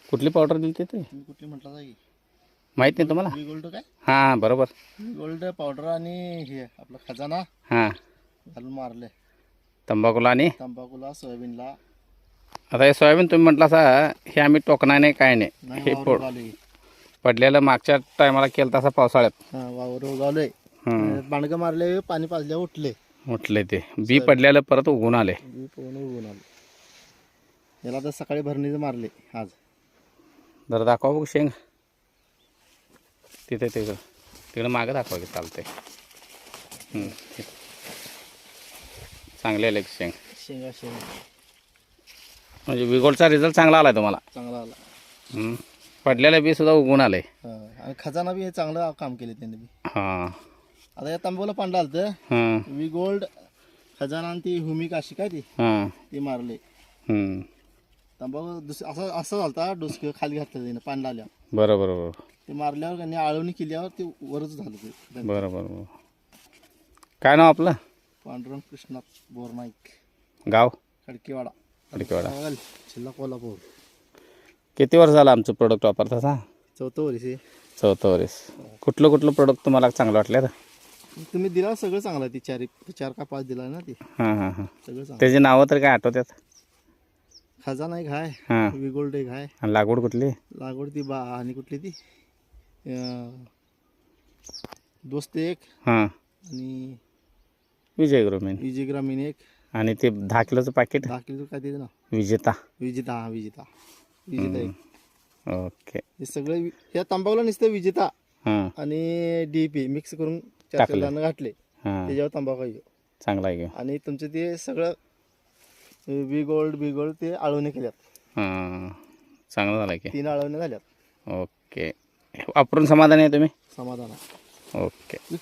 कुठली पावडर दिली ते तुम्ही कुठली म्हटलं जाई माहीत नाही तुम्हाला? वी गोल्ड काय हां बरोबर. वी गोल्ड पावडर आणि हे आपला खजाना हां घालून मारले तंबाखूला आणि तंबाखूला सोयाबीनला. आता हे सोयाबीन तुम्ही म्हटलं सा हे आम्ही टोकणार नाही काय नाही. नाही हे वावर उगावले. पडलेलं मागच्या टायमाला केलं तसा पावसाळ्यात वावर उगावले. बांडगं मारले पाणी पाजल्या उठले उठले ते बी पडलेलं परत उगवून आले. पूर्ण उगवून आले. याला तर सकाळी भरणीचं मारले आज. जरा दाखवा बघ शेंग तिथे तिकडं मागं दाखवा की चालते. चांगले आले शेंग शेंगा म्हणजे विगोलचा रिझल्ट चांगला आला तुम्हाला? चांगला आला. पडलेलं बी सुद्धा उगवून आले. आणि खजाना बी चांगलं काम केले त्यांनी बी. हां आता या तंबाखूला पांढरा आलं हां वी गोल्ड खजाना आणि ती हुमिक अशी काय हां ती मारले. तंबाखू असं असं झालता डोसकं खाली घातलं त्यानं पांढरा आल्या बरोबर बरोबर ते मारल्यावर त्यांनी आळवणी केल्यावर ते वरच झालं ते. बरोबर बरोबर. काय नाव आपलं? पांडुरंग कृष्णात बोरनाईक गाव? खडकेवाडा खडकेवाडा. जिल्हा कोल्हापूर. किती वर्ष झालं आमचं प्रोडक्ट वापरता सा? 4थं वर्ष आहे. 4थं वर्ष. कुठलं प्रोडक्ट तुम्हाला चांगलं वाटलं तर? तुम्ही दिला सगळं चांगलं आहे. ती 4 का 5 दिला ना ती हां हां हां. सगळं चांगलं. त्याची नावं तर काय आठवतात? खजाना एक आहे. हां. वी गोल्ड एक आहे. आणि लागवड कुठली? लागवड ती आणि कुठली ती दोस्त एक हां आणि विजय ग्रोमेन. विजय ग्रामीण एक आणि ते 10 किलोचं पॅकेट 10 किलो काय ते ना विजेता. विजेता एक. ओके. हे सगळं या तंबाखूला नुसतं विजेता हां आणि DAP मिक्स करून टाकलं. दाणं घातले हां त्याच्यावर तंबाखू आहे. चांगला आहे की. आणि तुमचं ते सगळं वी गोल्ड ते आळवणे केल्यात. हां चांगलं झालं की. 3 आळवणे झाल्यात. ओके. वापरून समाधानी आहे तुम्ही? समाधान आहे. ओके.